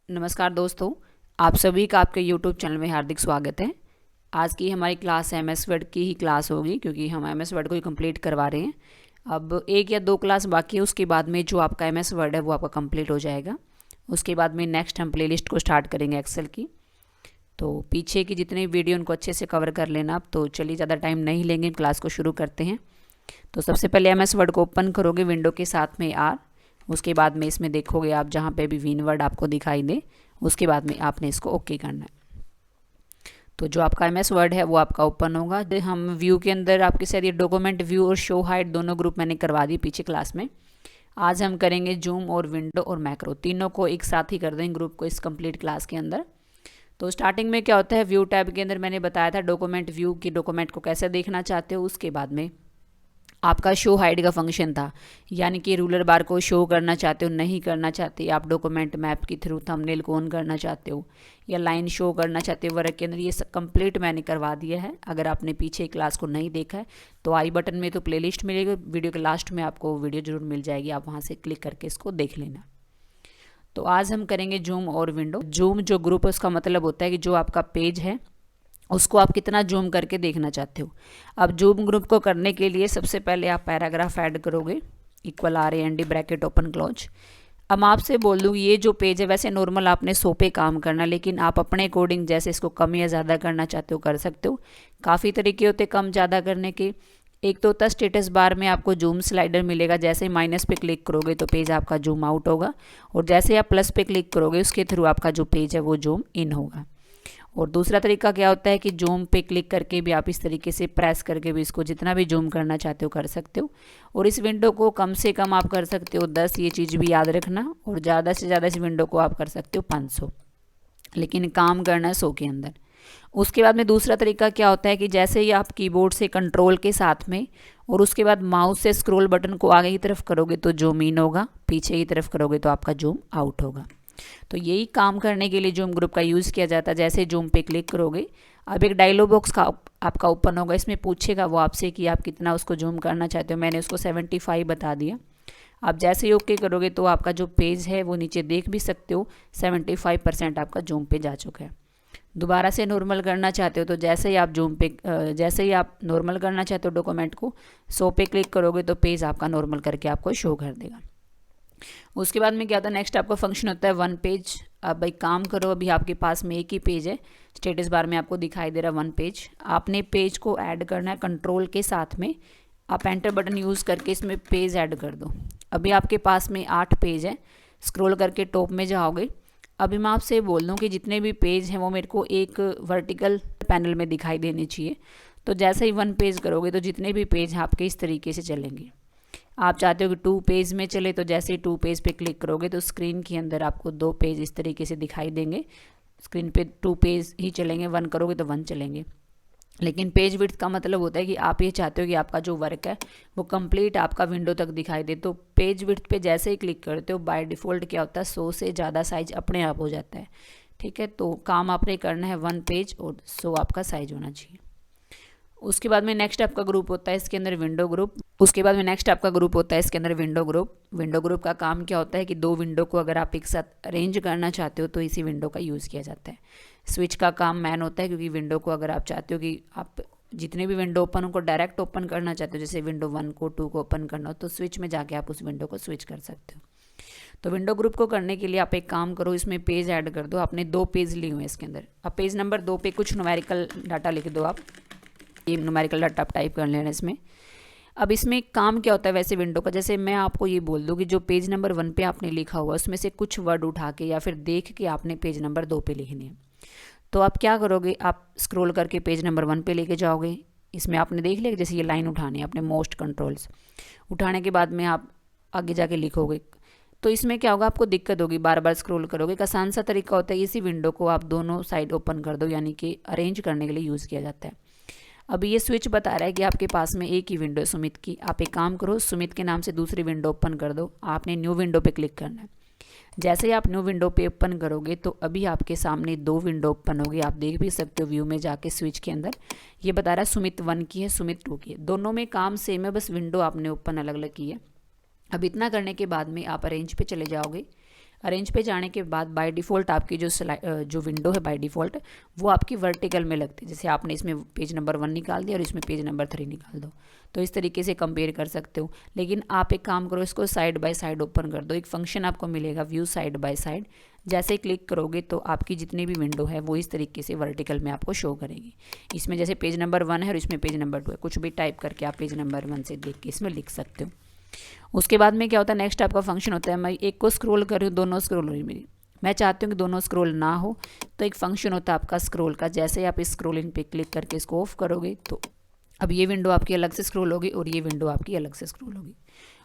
नमस्कार दोस्तों, आप सभी का आपके YouTube चैनल में हार्दिक स्वागत है। आज की हमारी क्लास MS वर्ड की ही क्लास होगी क्योंकि हम MS वर्ड को ही कंप्लीट करवा रहे हैं। अब 1 या 2 क्लास बाकी है, उसके बाद में जो आपका MS वर्ड है वो आपका कंप्लीट हो जाएगा। उसके बाद में नेक्स्ट हम प्लेलिस्ट को स्टार्ट करेंगे एक्सेल की। तो पीछे की जितनी वीडियो उनको अच्छे से कवर कर लेना आप। तो चलिए ज़्यादा टाइम नहीं लेंगे, क्लास को शुरू करते हैं। तो सबसे पहले MS वर्ड को ओपन करोगे विंडो के साथ में आर। उसके बाद में इसमें देखोगे आप जहाँ पे भी विन वर्ड आपको दिखाई दे, उसके बाद में आपने इसको ओके करना है। तो जो आपका MS वर्ड है वो आपका ओपन होगा। हम व्यू के अंदर आपके साथ ये डॉक्यूमेंट व्यू और शो हाइट दोनों ग्रुप मैंने करवा दी पीछे क्लास में। आज हम करेंगे जूम और विंडो और मैक्रो, तीनों को एक साथ ही कर देंगे ग्रुप को इस कंप्लीट क्लास के अंदर। तो स्टार्टिंग में क्या होता है, व्यू टैब के अंदर मैंने बताया था डॉक्यूमेंट व्यू की डॉक्यूमेंट को कैसे देखना चाहते हो। उसके बाद में आपका शो हाइड का फंक्शन था, यानी कि रूलर बार को शो करना चाहते हो, नहीं करना चाहते आप डॉक्यूमेंट मैप के थ्रू थंबनेल को ऑन करना चाहते हो या लाइन शो करना चाहते हो वर्क के अंदर, ये सब कंप्लीट मैंने करवा दिया है। अगर आपने पीछे क्लास को नहीं देखा है तो आई बटन में तो प्लेलिस्ट मिलेगी, वीडियो के लास्ट में आपको वीडियो जरूर मिल जाएगी, आप वहाँ से क्लिक करके इसको देख लेना। तो आज हम करेंगे जूम और विंडो। जूम जो ग्रुप है उसका मतलब होता है कि जो आपका पेज है उसको आप कितना जूम करके देखना चाहते हो। अब जूम ग्रुप को करने के लिए सबसे पहले आप पैराग्राफ ऐड करोगे, equal RAND bracket open close. अब मैं आपसे बोल दूँ ये जो पेज है वैसे नॉर्मल आपने 100 पे काम करना, लेकिन आप अपने अकॉर्डिंग जैसे इसको कम या ज़्यादा करना चाहते हो कर सकते हो। काफ़ी तरीके होते कम ज़्यादा करने के। एक तो होता है स्टेटस बार में आपको जूम स्लाइडर मिलेगा, जैसे ही माइनस पे क्लिक करोगे तो पेज आपका जूम आउट होगा, और जैसे आप प्लस पे क्लिक करोगे उसके थ्रू आपका जो पेज है वो जूम इन होगा। और दूसरा तरीका क्या होता है कि जूम पे क्लिक करके भी आप इस तरीके से प्रेस करके भी इसको जितना भी जूम करना चाहते हो कर सकते हो। और इस विंडो को कम से कम आप कर सकते हो 10, ये चीज़ भी याद रखना, और ज़्यादा से ज़्यादा इस विंडो को आप कर सकते हो 500, लेकिन काम करना है 100 के अंदर। उसके बाद में दूसरा तरीका क्या होता है कि जैसे ही आप कीबोर्ड से कंट्रोल के साथ में और उसके बाद माउस से स्क्रॉल बटन को आगे की तरफ करोगे तो जूम इन होगा, पीछे की तरफ करोगे तो आपका जूम आउट होगा। तो यही काम करने के लिए जूम ग्रुप का यूज़ किया जाता है। जैसे जूम पे क्लिक करोगे अब एक डायलॉग बॉक्स का आपका ओपन होगा, इसमें पूछेगा वो आपसे कि आप कितना उसको जूम करना चाहते हो। मैंने उसको 75 बता दिया। आप जैसे ही ओके करोगे तो आपका जो पेज है वो नीचे देख भी सकते हो 75% आपका जूम पे जा चुका है। दोबारा से नॉर्मल करना चाहते हो तो जैसे ही आप जैसे ही आप नॉर्मल करना चाहते हो डॉक्यूमेंट को 100 पे क्लिक करोगे तो पेज आपका नॉर्मल करके आपको शो कर देगा। उसके बाद में क्या होता है, नेक्स्ट आपका फंक्शन होता है वन पेज। अब भाई काम करो, अभी आपके पास में एक ही पेज है, स्टेटस बार में आपको दिखाई दे रहा है वन पेज। आपने पेज को ऐड करना है कंट्रोल के साथ में, आप एंटर बटन यूज़ करके इसमें पेज ऐड कर दो। अभी आपके पास में 8 पेज है, स्क्रॉल करके टॉप में जाओगे। अभी मैं आपसे बोल दूँ कि जितने भी पेज हैं वो मेरे को एक वर्टिकल पैनल में दिखाई देने चाहिए। तो जैसे ही वन पेज करोगे तो जितने भी पेज हैं आपके इस तरीके से चलेंगे। आप चाहते हो कि 2 पेज में चले तो जैसे ही 2 पेज पे क्लिक करोगे तो स्क्रीन के अंदर आपको 2 पेज इस तरीके से दिखाई देंगे। स्क्रीन पे 2 पेज ही चलेंगे, 1 करोगे तो 1 चलेंगे। लेकिन पेज विड्थ का मतलब होता है कि आप ये चाहते हो कि आपका जो वर्क है वो कंप्लीट आपका विंडो तक दिखाई दे। तो पेज विड्थ पे जैसे ही क्लिक करते हो बाय डिफ़ॉल्ट क्या होता है 100 से ज़्यादा साइज अपने आप हो जाता है। ठीक है, तो काम आपने करना है 1 पेज और 100 आपका साइज होना चाहिए। उसके बाद में नेक्स्ट आपका ग्रुप होता है इसके अंदर विंडो ग्रुप। विंडो ग्रुप का काम क्या होता है कि 2 विंडो को अगर आप एक साथ अरेंज करना चाहते हो तो इसी विंडो का यूज़ किया जाता है। स्विच का काम मैन होता है, क्योंकि विंडो को अगर आप चाहते हो कि आप जितने भी विंडो ओपन उनको डायरेक्ट ओपन करना चाहते हो, जैसे विंडो 1 को 2 को ओपन करना हो तो स्विच में जाके आप उस विंडो को स्विच कर सकते हो। तो विंडो ग्रुप को करने के लिए आप एक काम करो, इसमें पेज ऐड कर दो। आपने 2 पेज लिए हुए हैं इसके अंदर। अब पेज नंबर 2 पे कुछ न्यूमेरिकल डाटा लिख दो। आप ये न्यूमेरिकल डाटा आप टाइप कर लेना इसमें। अब इसमें काम क्या होता है वैसे विंडो का, जैसे मैं आपको ये बोल दूँ कि जो पेज नंबर 1 पे आपने लिखा हुआ उसमें से कुछ वर्ड उठा के या फिर देख के आपने पेज नंबर 2 पे लिखने हैं। तो आप क्या करोगे, आप स्क्रॉल करके पेज नंबर 1 पे लेके जाओगे। इसमें आपने देख लिया जैसे ये लाइन उठानी है आपने, मोस्ट कंट्रोल्स उठाने के बाद में आप आगे जाके लिखोगे। तो इसमें क्या होगा, आपको दिक्कत होगी, बार बार स्क्रॉल करोगे। एक आसान सा तरीका होता है, इसी विंडो को आप दोनों साइड ओपन कर दो, यानी कि अरेंज करने के लिए यूज़ किया जाता है। अभी ये स्विच बता रहा है कि आपके पास में एक ही विंडो है सुमित की। आप एक काम करो, सुमित के नाम से दूसरी विंडो ओपन कर दो। आपने न्यू विंडो पे क्लिक करना है। जैसे ही आप न्यू विंडो पे ओपन करोगे तो अभी आपके सामने 2 विंडो ओपन होगी। आप देख भी सकते हो व्यू में जाके स्विच के अंदर। ये बता रहा है सुमित 1 की है, सुमित 2 की है। दोनों में काम सेम है, बस विंडो आपने ओपन अलग अलग की है। अब इतना करने के बाद में आप अरेंज पे चले जाओगे। अरेंज पे जाने के बाद बाय डिफ़ॉल्ट आपकी जो विंडो है बाय डिफ़ॉल्ट वो आपकी वर्टिकल में लगती है। जैसे आपने इसमें पेज नंबर 1 निकाल दिया और इसमें पेज नंबर 3 निकाल दो, तो इस तरीके से कंपेयर कर सकते हो। लेकिन आप एक काम करो, इसको साइड बाय साइड ओपन कर दो। एक फंक्शन आपको मिलेगा व्यू साइड बाय साइड, जैसे क्लिक करोगे तो आपकी जितनी भी विंडो है वो इस तरीके से वर्टिकल में आपको शो करेगी। इसमें जैसे पेज नंबर 1 है और इसमें पेज नंबर 2 है, कुछ भी टाइप करके आप पेज नंबर 1 से देख के इसमें लिख सकते हो। उसके बाद में क्या होता है, नेक्स्ट आपका फंक्शन होता है, मैं एक को स्क्रॉल कर रही हूँ, दोनों स्क्रॉल हो रही मेरी, मैं चाहती हूँ कि दोनों स्क्रॉल ना हो, तो एक फंक्शन होता है आपका स्क्रॉल का। जैसे आप इस स्क्रॉलिंग पे क्लिक करके इसको ऑफ करोगे तो अब ये विंडो आपकी अलग से स्क्रॉल होगी और ये विंडो आपकी अलग से स्क्रॉल होगी।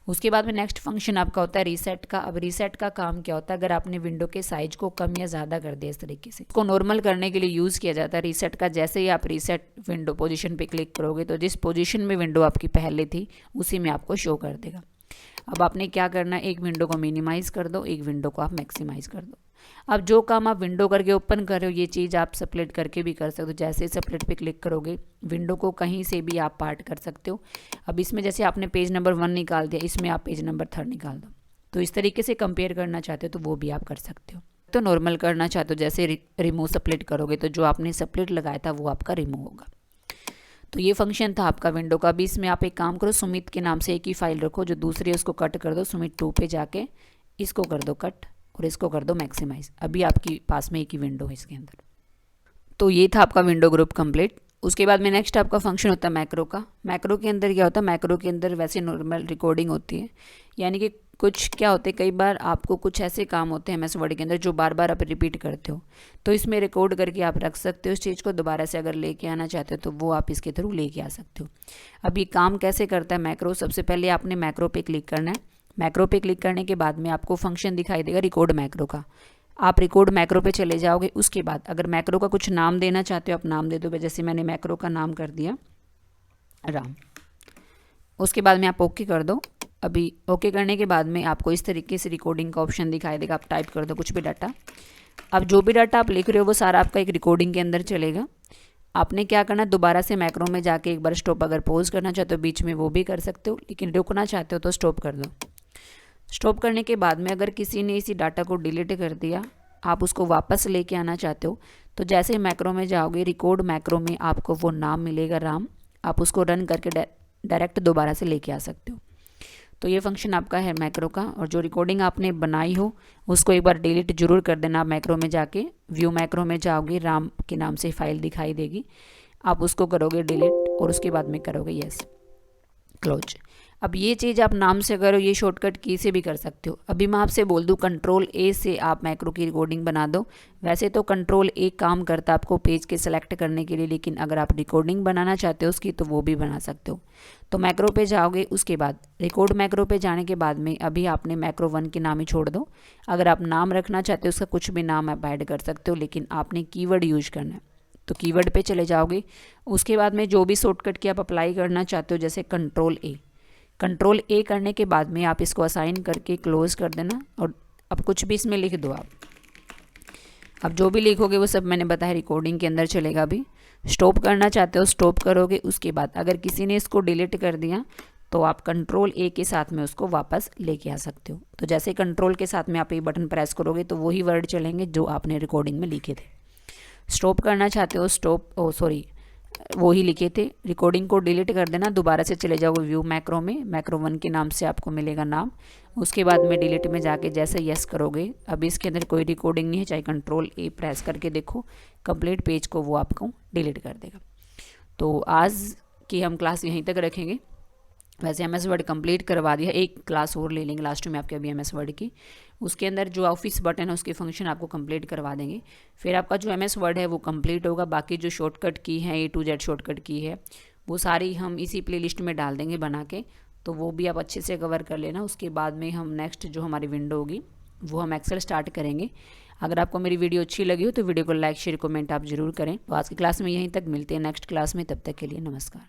उसके बाद में नेक्स्ट फंक्शन आपका होता है रीसेट का। अब रीसेट का काम क्या होता है, अगर आपने विंडो के साइज को कम या ज़्यादा कर दिया इस तरीके से, इसको नॉर्मल करने के लिए यूज़ किया जाता है रीसेट का। जैसे ही आप रीसेट विंडो पोजीशन पे क्लिक करोगे तो जिस पोजीशन में विंडो आपकी पहले थी उसी में आपको शो कर देगा। अब आपने क्या करना है, एक विंडो को मिनिमाइज़ कर दो, एक विंडो को आप मैक्सिमाइज़ कर दो। अब जो काम आप विंडो करके ओपन कर रहे हो ये चीज़ आप स्प्लिट करके भी कर सकते हो। जैसे स्प्लिट पे क्लिक करोगे विंडो को कहीं से भी आप पार्ट कर सकते हो। अब इसमें जैसे आपने पेज नंबर 1 निकाल दिया, इसमें आप पेज नंबर 3 निकाल दो, तो इस तरीके से कंपेयर करना चाहते हो तो वो भी आप कर सकते हो। तो नॉर्मल करना चाहते हो जैसे रिमूव स्प्लिट करोगे तो जो आपने स्प्लिट लगाया था वो आपका रिमूव होगा। तो ये फंक्शन था आपका विंडो का। अभी इसमें आप एक काम करो, सुमित के नाम से एक ही फाइल रखो, जो दूसरी है उसको कट कर दो, सुमित 2 पे जाके इसको कर दो कट और इसको कर दो मैक्सिमाइज। अभी आपके पास में एक ही विंडो है इसके अंदर। तो ये था आपका विंडो ग्रुप कंप्लीट। उसके बाद में नेक्स्ट आपका फंक्शन होता है मैक्रो का। मैक्रो के अंदर क्या होता है, मैक्रो के अंदर वैसे नॉर्मल रिकॉर्डिंग होती है, यानी कि कुछ क्या होते हैं, कई बार आपको कुछ ऐसे काम होते हैं MS वर्ड के अंदर जो बार बार आप रिपीट करते हो, तो इसमें रिकॉर्ड करके आप रख सकते हो। इस चीज़ को दोबारा से अगर लेके आना चाहते हो तो वो आप इसके थ्रू लेके आ सकते हो। अब ये काम कैसे करता है मैक्रो, सबसे पहले आपने मैक्रो पे क्लिक करना है। मैक्रो पे क्लिक करने के बाद में आपको फंक्शन दिखाई देगा रिकॉर्ड मैक्रो का। आप रिकॉर्ड मैक्रो पे चले जाओगे। उसके बाद अगर मैक्रो का कुछ नाम देना चाहते हो आप नाम दे दो। जैसे मैंने मैक्रो का नाम कर दिया राम। उसके बाद में आप ओके कर दो। अभी ओके करने के बाद में आपको इस तरीके से रिकॉर्डिंग का ऑप्शन दिखाई देगा। आप टाइप कर दो कुछ भी डाटा। अब जो भी डाटा आप लिख रहे हो वो सारा आपका एक रिकॉर्डिंग के अंदर चलेगा। आपने क्या करना है, दोबारा से मैक्रो में जाके एक बार स्टॉप, अगर पॉज करना चाहते हो बीच में वो भी कर सकते हो, लेकिन रुकना चाहते हो तो स्टॉप कर दो। स्टॉप करने के बाद में अगर किसी ने इसी डाटा को डिलीट कर दिया, आप उसको वापस लेके आना चाहते हो, तो जैसे ही मैक्रो में जाओगे रिकॉर्ड मैक्रो में आपको वो नाम मिलेगा राम। आप उसको रन करके डायरेक्ट दोबारा से लेके आ सकते हो। तो ये फंक्शन आपका है मैक्रो का। और जो रिकॉर्डिंग आपने बनाई हो उसको एक बार डिलीट जरूर कर देना। आप मैक्रो में जाके व्यू मैक्रो में जाओगे, राम के नाम से फाइल दिखाई देगी, आप उसको करोगे डिलीट और उसके बाद में करोगे यस क्लोज। अब ये चीज़ आप नाम से करो, ये शॉर्टकट की से भी कर सकते हो। अभी मैं आपसे बोल दूँ Ctrl+A से आप मैक्रो की रिकॉर्डिंग बना दो। वैसे तो Ctrl+A काम करता है आपको पेज के सेलेक्ट करने के लिए, लेकिन अगर आप रिकॉर्डिंग बनाना चाहते हो उसकी तो वो भी बना सकते हो। तो मैक्रो पे जाओगे, उसके बाद रिकॉर्ड मैक्रो पे जाने के बाद में अभी आपने मैक्रो 1 के नाम ही छोड़ दो। अगर आप नाम रखना चाहते हो उसका कुछ भी नाम आप ऐड कर सकते हो, लेकिन आपने कीवर्ड यूज करना है। तो कीवर्ड पे चले जाओगे। उसके बाद में जो भी शॉर्टकट की आप अप्लाई करना चाहते हो जैसे Ctrl+A करने के बाद में आप इसको असाइन करके क्लोज कर देना। और अब कुछ भी इसमें लिख दो आप। अब जो भी लिखोगे वो सब मैंने बताया रिकॉर्डिंग के अंदर चलेगा। अभी स्टॉप करना चाहते हो स्टॉप करोगे। उसके बाद अगर किसी ने इसको डिलीट कर दिया तो आप Ctrl+A के साथ में उसको वापस लेके आ सकते हो। तो जैसे कंट्रोल के साथ में आप ये बटन प्रेस करोगे तो वही वर्ड चलेंगे जो आपने रिकॉर्डिंग में लिखे थे। स्टॉप करना चाहते हो वो ही लिखे थे। रिकॉर्डिंग को डिलीट कर देना, दोबारा से चले जाओगे व्यू मैक्रो में, मैक्रो 1 के नाम से आपको मिलेगा नाम। उसके बाद में डिलीट में जाके जैसे यस करोगे, अब इसके अंदर कोई रिकॉर्डिंग नहीं है, चाहे Ctrl+A प्रेस करके देखो, कंप्लीट पेज को वो आपको डिलीट कर देगा। तो आज की हम क्लास यहीं तक रखेंगे। वैसे MS वर्ड कंप्लीट करवा दिया, एक क्लास और ले लेंगे लास्ट में आपके अभी MS वर्ड की। उसके अंदर जो ऑफिस बटन है उसके फंक्शन आपको कंप्लीट करवा देंगे। फिर आपका जो MS वर्ड है वो कंप्लीट होगा। बाकी जो शॉर्टकट की है A to Z शॉर्टकट की है वो सारी हम इसी प्लेलिस्ट में डाल देंगे बना के, तो वो भी आप अच्छे से कवर कर लेना। उसके बाद में हम नेक्स्ट जो हमारी विंडो होगी वो हम एक्सेल स्टार्ट करेंगे। अगर आपको मेरी वीडियो अच्छी लगी हो तो वीडियो को लाइक शेयर कमेंट आप जरूर करें। तो आज की क्लास में यहीं तक, मिलते हैं नेक्स्ट क्लास में, तब तक के लिए नमस्कार।